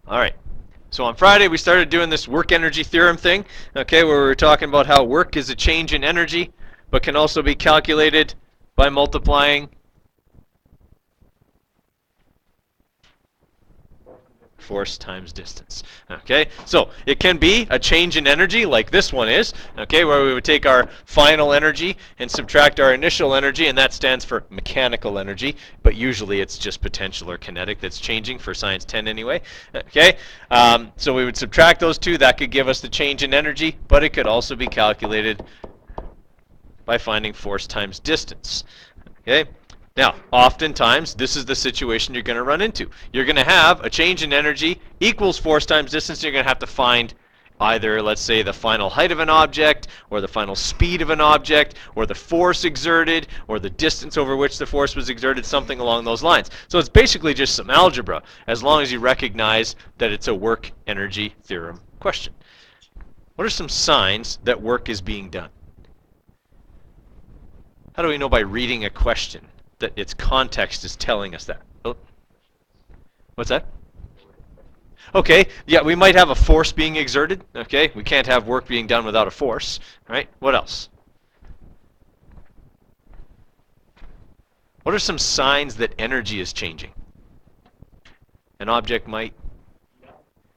All right. So on Friday, we started doing this work energy theorem thing, okay, where we were talking about how work is a change in energy, but can also be calculated by multiplying force times distance. Okay, so it can be a change in energy like this one is, okay, where we would take our final energy and subtract our initial energy, and that stands for mechanical energy, but usually it's just potential or kinetic that's changing for science 10 anyway. Okay, so we would subtract those two. That could give us the change in energy, but it could also be calculated by finding force times distance. Okay. Now, oftentimes, this is the situation you're going to run into. You're going to have a change in energy equals force times distance. You're going to have to find either, let's say, the final height of an object, or the final speed of an object, or the force exerted, or the distance over which the force was exerted, something along those lines. So it's basically just some algebra, as long as you recognize that it's a work energy theorem question. What are some signs that work is being done? How do we know by reading a question that its context is telling us that? Oh. What's that? Okay, yeah, we might have a force being exerted. Okay, we can't have work being done without a force, right? What else? What are some signs that energy is changing? An object might,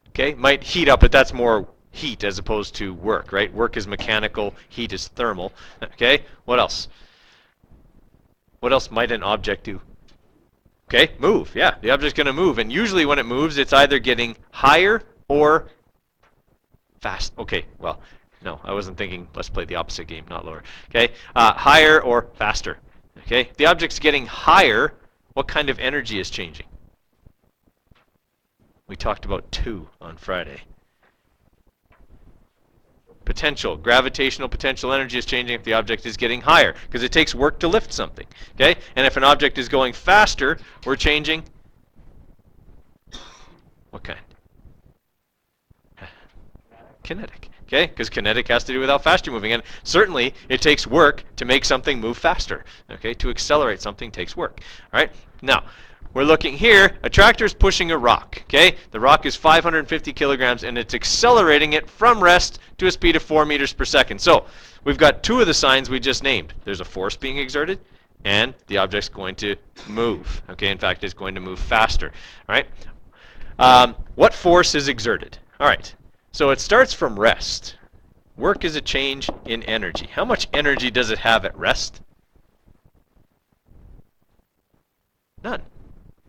okay, might heat up, but that's more heat as opposed to work, right? Work is mechanical, heat is thermal. Okay, what else? What else might an object do? Okay, move. Yeah, the object's going to move. And usually when it moves, it's either getting higher or fast. Okay, well, no, I wasn't thinking, let's play the opposite game, not lower. Okay, higher or faster. Okay, if the object's getting higher, what kind of energy is changing? We talked about 2 on Friday. Potential, gravitational potential energy is changing if the object is getting higher, because it takes work to lift something. Okay, and if an object is going faster, we're changing what kind? Kinetic. Okay, because kinetic has to do with how fast you're moving, and certainly it takes work to make something move faster. Okay, to accelerate something takes work. All right, now we're looking here. A tractor is pushing a rock. Okay, the rock is 550 kilograms, and it's accelerating it from rest to a speed of 4 meters per second. So we've got 2 of the signs we just named. There's a force being exerted, and the object's going to move. Okay, in fact, it's going to move faster. All right. What force is exerted? All right. So it starts from rest. Work is a change in energy. How much energy does it have at rest? None.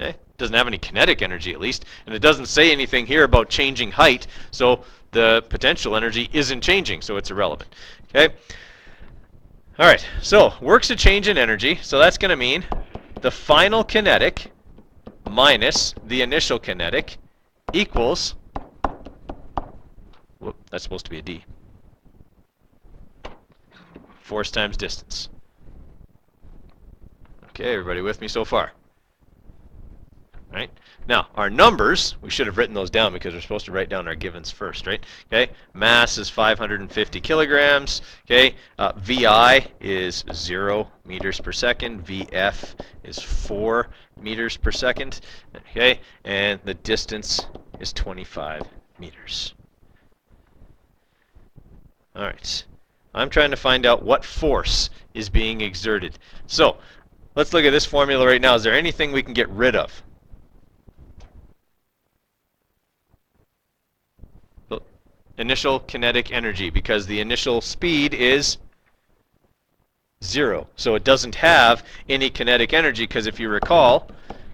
Okay? It doesn't have any kinetic energy, at least, and it doesn't say anything here about changing height, so the potential energy isn't changing, so it's irrelevant. Okay? All right, so work's a change in energy, so that's going to mean the final kinetic minus the initial kinetic equals, whoop, that's supposed to be a D, force times distance. Okay, everybody with me so far? Right? Now, our numbers, we should have written those down because we're supposed to write down our givens first, right? Okay, mass is 550 kilograms. Okay, VI is 0 meters per second. VF is 4 meters per second. Okay, and the distance is 25 meters. All right, I'm trying to find out what force is being exerted. So, let's look at this formula right now. Is there anything we can get rid of? Initial kinetic energy, because the initial speed is 0. So it doesn't have any kinetic energy, because if you recall,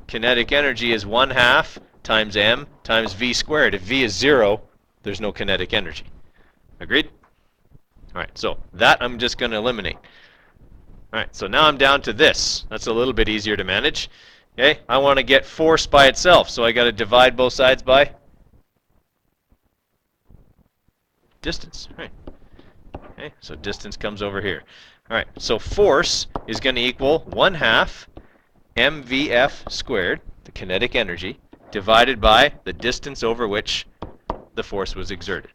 kinetic energy is 1/2 times m times v squared. If v is 0, there's no kinetic energy. Agreed? All right, so that I'm just going to eliminate. All right, so now I'm down to this. That's a little bit easier to manage. Okay, I want to get force by itself, so I got to divide both sides by distance. Right. Okay, so distance comes over here. All right, so force is going to equal 1/2 mvf squared, the kinetic energy, divided by the distance over which the force was exerted.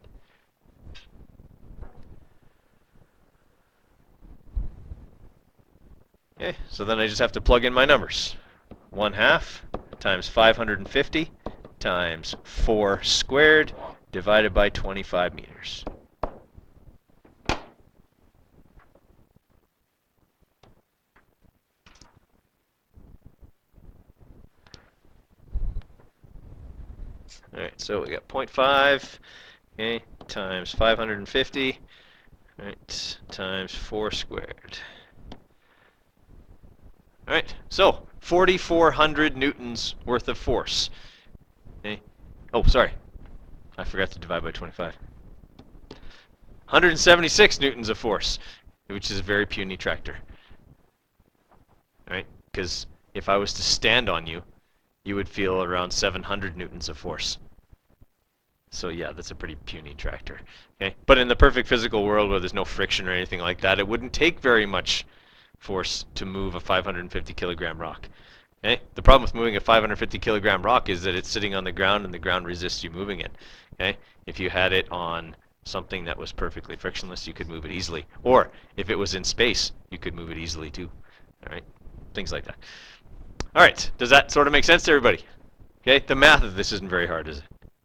Okay, so then I just have to plug in my numbers. 1/2 times 550 times 4 squared divided by 25 meters. All right, so we got 0.5, okay, times 550, all right, times 4 squared. All right, so 4,400 newtons worth of force. Okay. Oh, sorry, I forgot to divide by 25. 176 newtons of force, which is a very puny tractor. All right, because if I was to stand on you, you would feel around 700 newtons of force. So yeah, that's a pretty puny tractor. Okay, but in the perfect physical world where there's no friction or anything like that, it wouldn't take very much force to move a 550 kilogram rock. Okay, the problem with moving a 550 kilogram rock is that it's sitting on the ground and the ground resists you moving it. Okay, if you had it on something that was perfectly frictionless, you could move it easily. Or if it was in space, you could move it easily too. All right, things like that. All right, does that sort of make sense to everybody? Okay, the math of this isn't very hard, is it?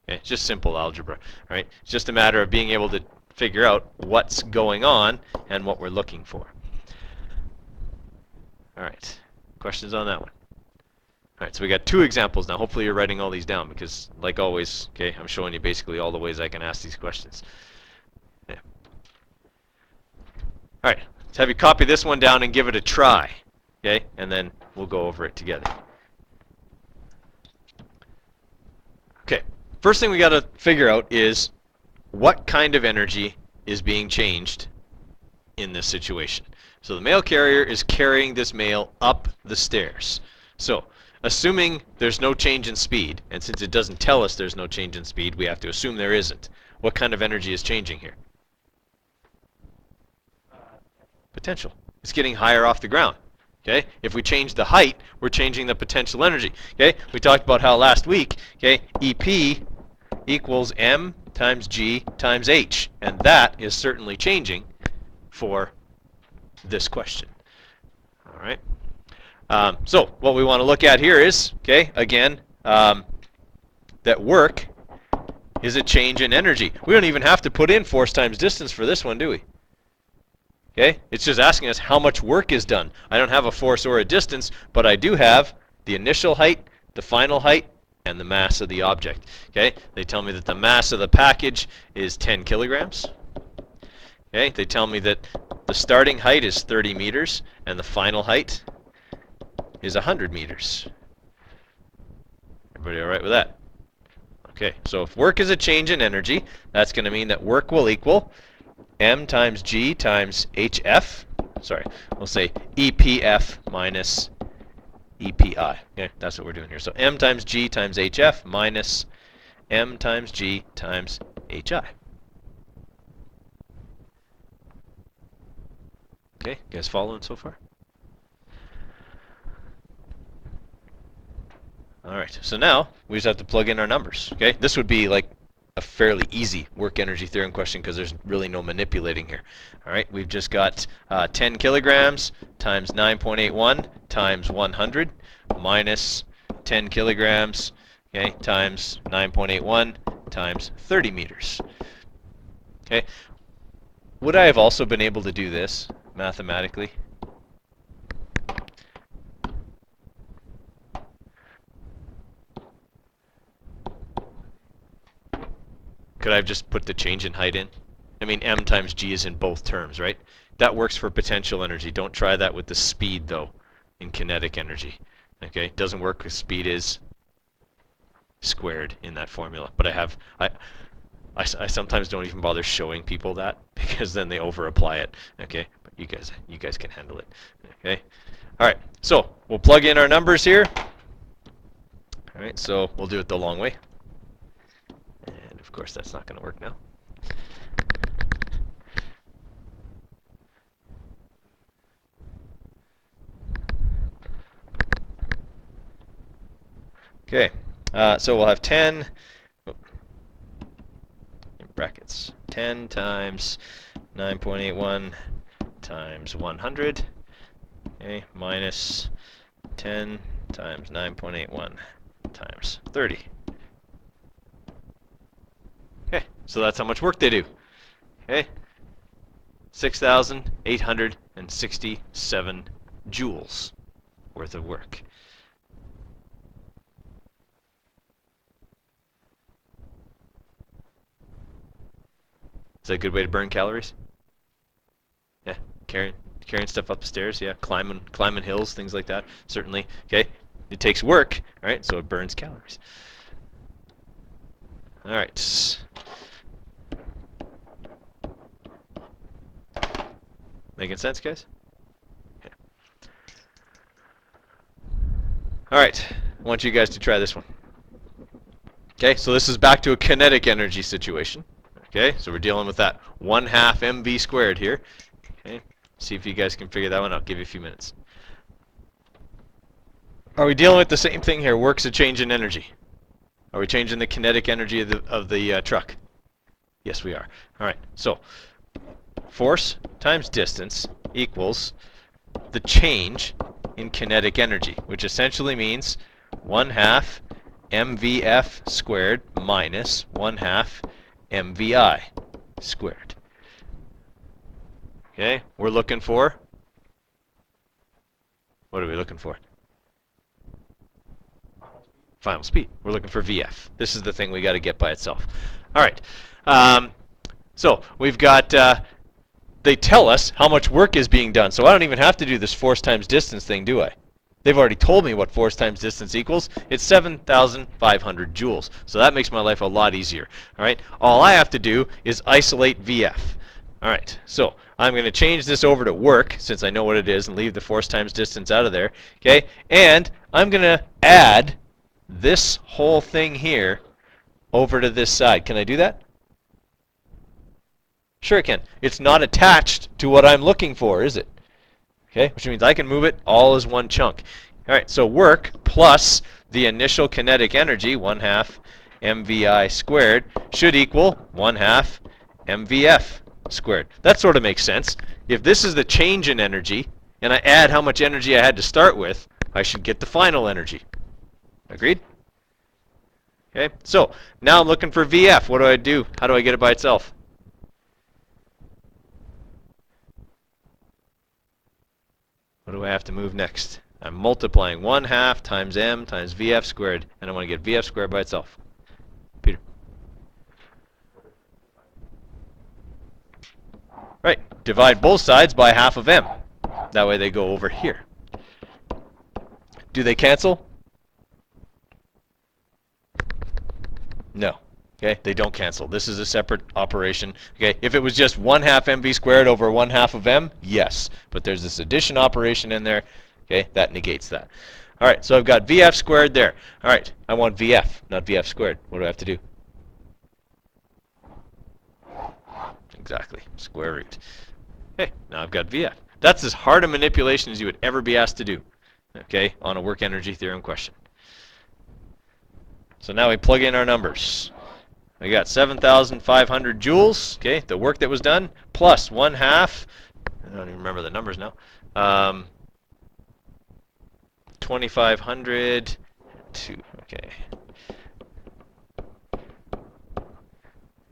Okay, it's just simple algebra. All right, it's just a matter of being able to figure out what's going on and what we're looking for. All right, questions on that one? All right, so we got 2 examples now. Hopefully you're writing all these down because, like always, okay, I'm showing you basically all the ways I can ask these questions. Yeah. All right, let's have you copy this one down and give it a try, okay? And then we'll go over it together. Okay, first thing we got to figure out is what kind of energy is being changed in this situation. So the mail carrier is carrying this mail up the stairs. So assuming there's no change in speed, and since it doesn't tell us there's no change in speed, we have to assume there isn't. What kind of energy is changing here? Potential. It's getting higher off the ground. Okay? If we change the height, we're changing the potential energy. Okay? We talked about how last week, okay, EP equals m times g times h, and that is certainly changing for this question. All right. So what we want to look at here is, okay, again, that work is a change in energy. We don't even have to put in force times distance for this one, do we? Okay, it's just asking us how much work is done. I don't have a force or a distance, but I do have the initial height, the final height, and the mass of the object. Okay, they tell me that the mass of the package is 10 kilograms. Okay, they tell me that the starting height is 30 meters, and the final height is 100 meters. Everybody all right with that? Okay, so if work is a change in energy, that's going to mean that work will equal m times g times hf. Sorry, we'll say EPF minus EPI. Okay, that's what we're doing here. So m times g times hf minus m times g times hi. Okay, you guys following so far? All right, so now we just have to plug in our numbers. Okay, this would be like a fairly easy work energy theorem question because there's really no manipulating here. All right, we've just got 10 kilograms times 9.81 times 100 minus 10 kilograms, okay, times 9.81 times 30 meters. Okay, would I have also been able to do this mathematically? Could I have just put the change in height in? I mean, m times g is in both terms, right? That works for potential energy. Don't try that with the speed, though, in kinetic energy. Okay, doesn't work because speed is squared in that formula. But I sometimes don't even bother showing people that because then they over-apply it. Okay, but you guys can handle it. Okay, all right. So we'll plug in our numbers here. All right, so we'll do it the long way. And of course, that's not going to work now. Okay, so we'll have 10, in brackets, 10 times 9.81 times 100, okay, minus 10 times 9.81 times 30. So that's how much work they do. Okay? 6,867 joules worth of work. Is that a good way to burn calories? Yeah, carrying stuff up the stairs. Yeah, climbing hills, things like that. Certainly. Okay, it takes work, right? So it burns calories. All right. Making sense, guys? Okay. All right. I want you guys to try this one. Okay, so this is back to a kinetic energy situation. Okay, so we're dealing with that 1/2 mv squared here. Okay, see if you guys can figure that one out. I'll give you a few minutes. Are we dealing with the same thing here? Work's a change in energy. Are we changing the kinetic energy of the truck? Yes, we are. All right, so force times distance equals the change in kinetic energy, which essentially means 1/2 mvf squared minus 1/2 mvi squared. Okay, we're looking for, what are we looking for? Final speed. We're looking for VF. This is the thing we got to get by itself. All right. So we've got, they tell us how much work is being done. So I don't even have to do this force times distance thing, do I? They've already told me what force times distance equals. It's 7,500 joules. So that makes my life a lot easier. All right. All I have to do is isolate VF. All right. So I'm going to change this over to work, since I know what it is, and leave the force times distance out of there. Okay. And I'm going to add this whole thing here over to this side. Can I do that? Sure I can. It's not attached to what I'm looking for, is it? Okay, which means I can move it all as one chunk. All right, so work plus the initial kinetic energy, 1/2 mvi squared, should equal 1/2 mvf squared. That sort of makes sense. If this is the change in energy, and I add how much energy I had to start with, I should get the final energy. Agreed? Okay, so now I'm looking for VF. What do I do? How do I get it by itself? What do I have to move next? I'm multiplying 1/2 times m times VF squared, and I want to get VF squared by itself. Peter? Right, divide both sides by 1/2 of m. That way they go over here. Do they cancel? No. Okay, they don't cancel. This is a separate operation. Okay, if it was just 1/2 mv squared over 1/2 of m, yes. But there's this addition operation in there. Okay, that negates that. All right, so I've got VF squared there. All right, I want VF, not VF squared. What do I have to do? Exactly, square root. Okay, now I've got VF. That's as hard a manipulation as you would ever be asked to do, okay, on a work energy theorem question. So now we plug in our numbers. We got 7,500 joules, okay, the work that was done, plus 1/2, I don't even remember the numbers now, 2,500 okay.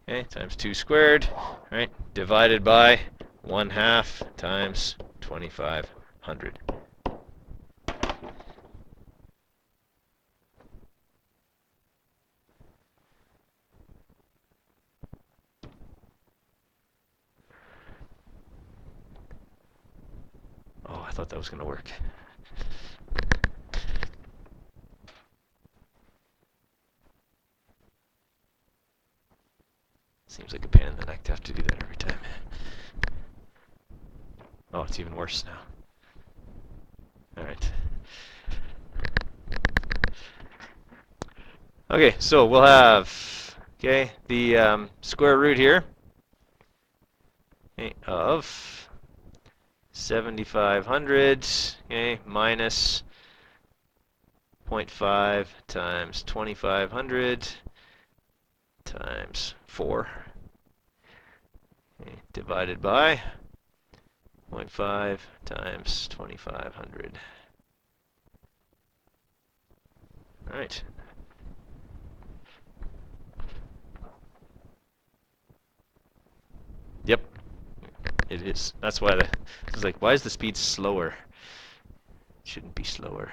Okay, times 2 squared, right, divided by 1/2 times 2,500. Oh, I thought that was going to work. Seems like a pain in the neck to have to do that every time. Oh, it's even worse now. All right. Okay, so we'll have, okay, the square root here, okay, of 7,500, okay, minus 0.5 times 2,500 times 4, okay, divided by 0.5 times 2,500. All right. It is. That's why it's like, why is the speed slower? It shouldn't be slower.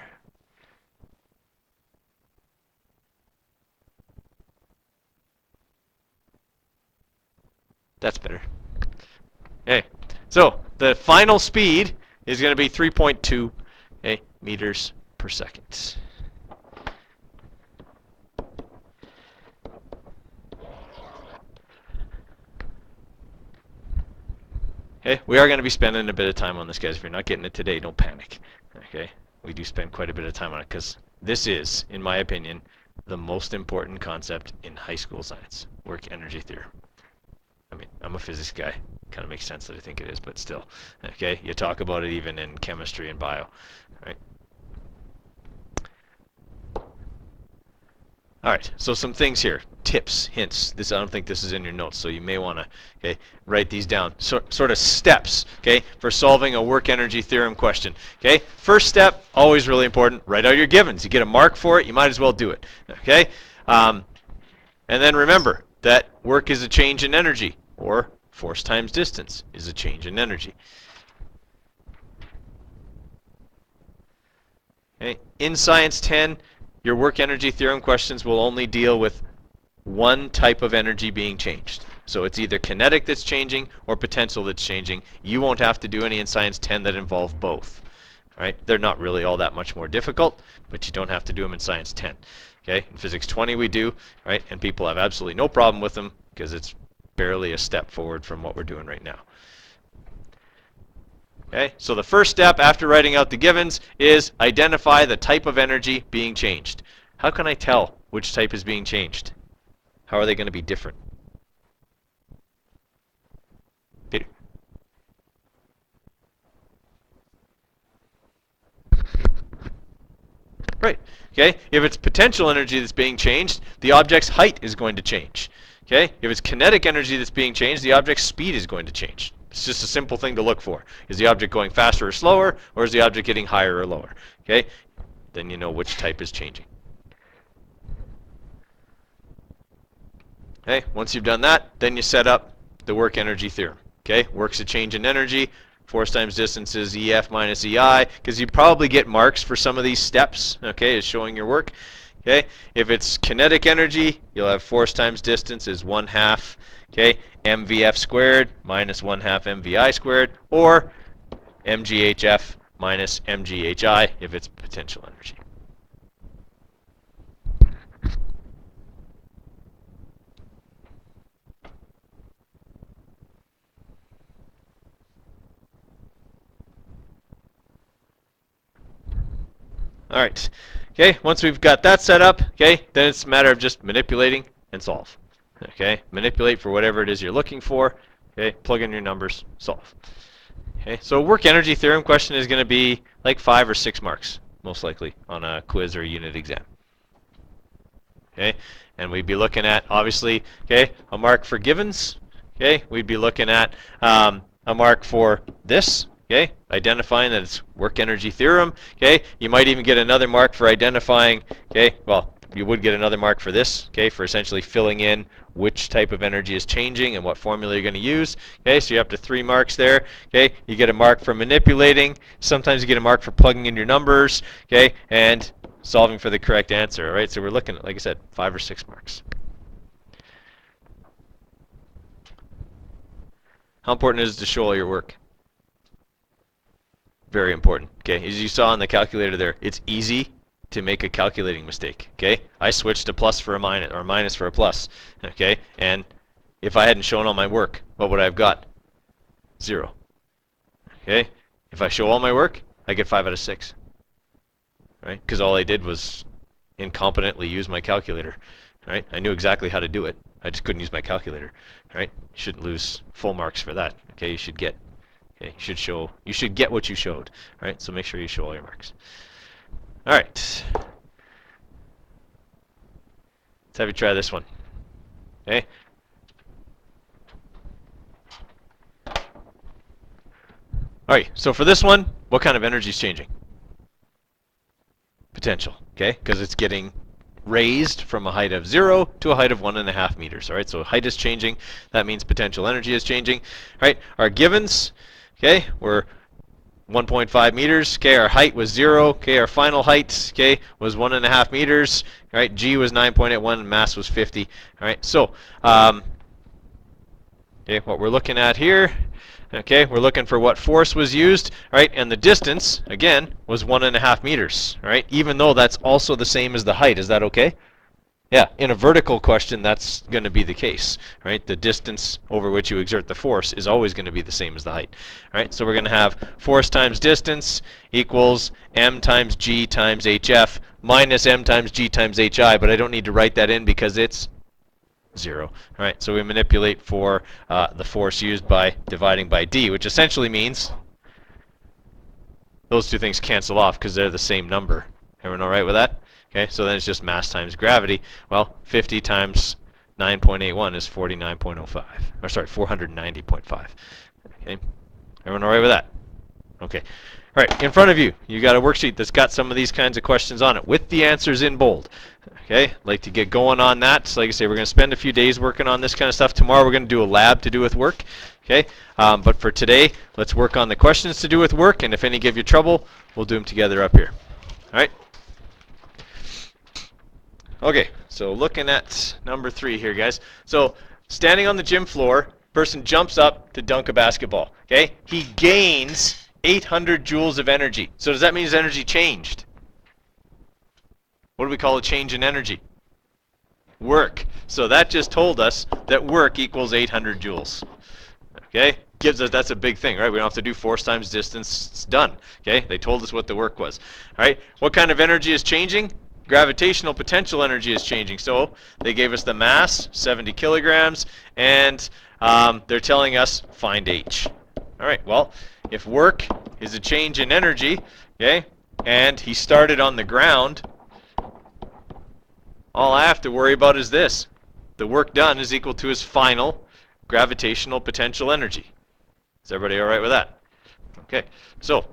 That's better. Okay, so the final speed is going to be 3.2 meters per second. Okay, we are going to be spending a bit of time on this, guys. If you're not getting it today, don't panic. Okay, we do spend quite a bit of time on it because this is, in my opinion, the most important concept in high school science, work energy theorem. I mean, I'm a physics guy. Kind of makes sense that I think it is, but still. Okay, you talk about it even in chemistry and bio, right? All right, so some things here, tips, hints. I don't think this is in your notes, so you may want to write these down. Sort of steps, for solving a work energy theorem question. First step, always really important. Write out your givens. You get a mark for it, you might as well do it. And then remember that work is a change in energy, or force times distance is a change in energy. In Science 10. Your work energy theorem questions will only deal with one type of energy being changed. So it's either kinetic that's changing or potential that's changing. You won't have to do any in Science 10 that involve both. Right? They're not really all that much more difficult, but you don't have to do them in Science 10. In Physics 20 we do, right? And people have absolutely no problem with them because it's barely a step forward from what we're doing right now. So the first step after writing out the givens is identify the type of energy being changed. How can I tell which type is being changed? How are they going to be different? Peter. Right. If it's potential energy that's being changed, the object's height is going to change. If it's kinetic energy that's being changed, the object's speed is going to change. It's just a simple thing to look for. Is the object going faster or slower, or is the object getting higher or lower? Then you know which type is changing. Once you've done that, then you set up the work energy theorem. Work's a change in energy. Force times distance is EF minus EI, because you probably get marks for some of these steps, is showing your work. If it's kinetic energy, you'll have force times distance is 1/2, mvf squared minus 1/2 mvi squared, or mghf minus mghi if it's potential energy. All right. Once we've got that set up, then it's a matter of just manipulating and solve. Manipulate for whatever it is you're looking for. Plug in your numbers, solve. So a work energy theorem question is going to be like 5 or 6 marks, most likely, on a quiz or a unit exam. And we'd be looking at, obviously, a mark for givens. We'd be looking at a mark for this. Identifying that it's work energy theorem. You might even get another mark for identifying, well, you would get another mark for this, for essentially filling in which type of energy is changing and what formula you're going to use. So you're up to 3 marks there. You get a mark for manipulating. Sometimes you get a mark for plugging in your numbers, and solving for the correct answer. All right, so we're looking at, like I said, 5 or 6 marks. How important is it to show all your work? Very important. As you saw on the calculator there, it's easy to make a calculating mistake. I switched a plus for a minus, or a minus for a plus. And if I hadn't shown all my work, what would I have got? 0. If I show all my work, I get 5 out of 6. Right? Because all I did was incompetently use my calculator. Right? I knew exactly how to do it. I just couldn't use my calculator. Right? You shouldn't lose full marks for that. You should get. You should get what you showed. Right? So make sure you show all your marks. All right. Let's have you try this one. All right. So for this one, what kind of energy is changing? Potential. Because it's getting raised from a height of 0 to a height of 1.5 meters. All right, so height is changing. That means potential energy is changing. All right, our givens, okay, were 1.5 meters. Okay, our height was 0. Okay, our final height, okay, was 1.5 meters. All right, G was 9.81, and mass was 50. All right, so okay, what we're looking at here, okay, we're looking for what force was used, right? And the distance, again, was 1.5 meters, right? Even though that's also the same as the height. Is that okay? Yeah, in a vertical question, that's going to be the case, right? The distance over which you exert the force is always going to be the same as the height, right? So we're going to have force times distance equals m times g times hf minus m times g times hi, but I don't need to write that in because it's 0. All right, so we manipulate for the force used by dividing by d, which essentially means those two things cancel off because they're the same number. Everyone all right with that? Okay, so then it's just mass times gravity. Well, 50 times 9.81 is 49.05. Or sorry, 490.5. Okay, everyone all right with that? Okay. All right, in front of you, you got a worksheet that's got some of these kinds of questions on it with the answers in bold. Okay, like to get going on that. So like I say, we're going to spend a few days working on this kind of stuff. Tomorrow we're going to do a lab to do with work. Okay, but for today, let's work on the questions to do with work, and if any give you trouble, we'll do them together up here. All right. Okay, so looking at number 3 here, guys. So standing on the gym floor, person jumps up to dunk a basketball. Okay, he gains 800 joules of energy. So does that mean his energy changed? What do we call a change in energy? Work. So that just told us that work equals 800 joules. Okay, gives us, that's a big thing, right? We don't have to do force times distance. It's done. Okay, they told us what the work was. All right, what kind of energy is changing? Gravitational potential energy is changing. So they gave us the mass, 70 kilograms, and they're telling us find h. All right, well, if work is a change in energy, okay, and he started on the ground, all I have to worry about is this. The work done is equal to his final gravitational potential energy. Is everybody all right with that? Okay, so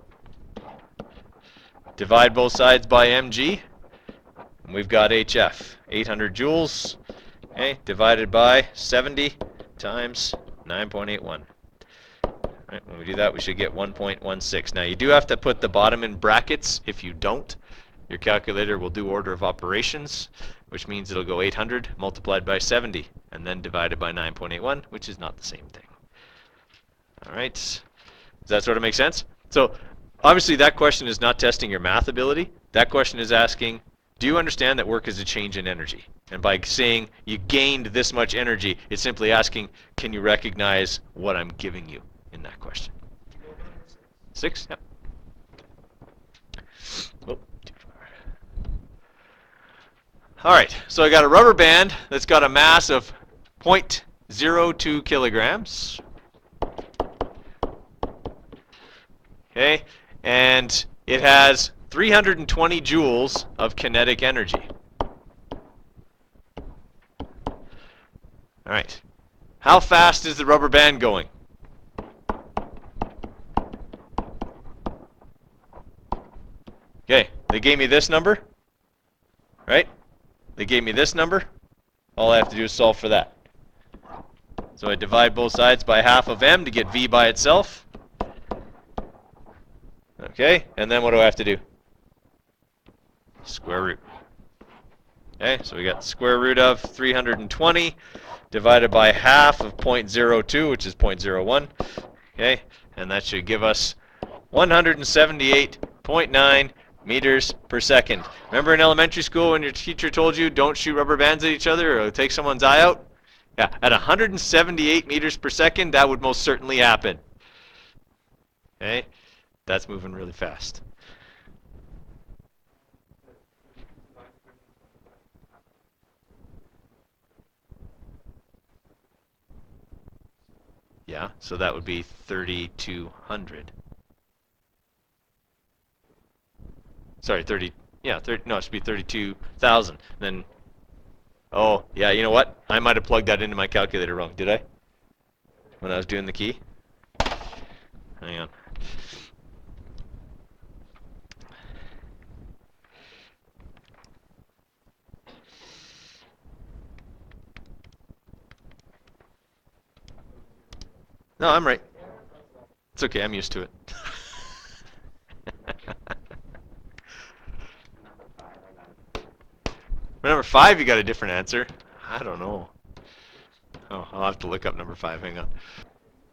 divide both sides by mg. And we've got hf, 800 joules, okay, divided by 70 times 9.81. Right, when we do that, we should get 1.16. Now, you do have to put the bottom in brackets. If you don't, your calculator will do order of operations, which means it'll go 800 multiplied by 70, and then divided by 9.81, which is not the same thing. All right. Does that sort of make sense? So, obviously, that question is not testing your math ability. That question is asking, do you understand that work is a change in energy? And by saying you gained this much energy, it's simply asking, can you recognize what I'm giving you in that question? 6? Yep. Oh, too far. All right, so I got a rubber band that's got a mass of 0.02 kilograms. Okay, and it has 320 joules of kinetic energy. All right. How fast is the rubber band going? Okay, they gave me this number, right? They gave me this number. All I have to do is solve for that. So I divide both sides by half of m to get v by itself. Okay, and then what do I have to do? Square root. Okay, so we got square root of 320 divided by half of 0.02, which is 0.01. Okay, and that should give us 178.9 meters per second. Remember in elementary school when your teacher told you don't shoot rubber bands at each other or it'll take someone's eye out? Yeah, at 178 meters per second, that would most certainly happen. Okay, that's moving really fast. Yeah, so that would be 3,200. Sorry, 30. Yeah, 30. No, it should be 32,000. Then, oh, yeah. You know what? I might have plugged that into my calculator wrong. Did I? When I was doing the key. Hang on. No, I'm right. It's okay, I'm used to it. For number 5, you got a different answer. I don't know. Oh, I'll have to look up number 5. Hang on.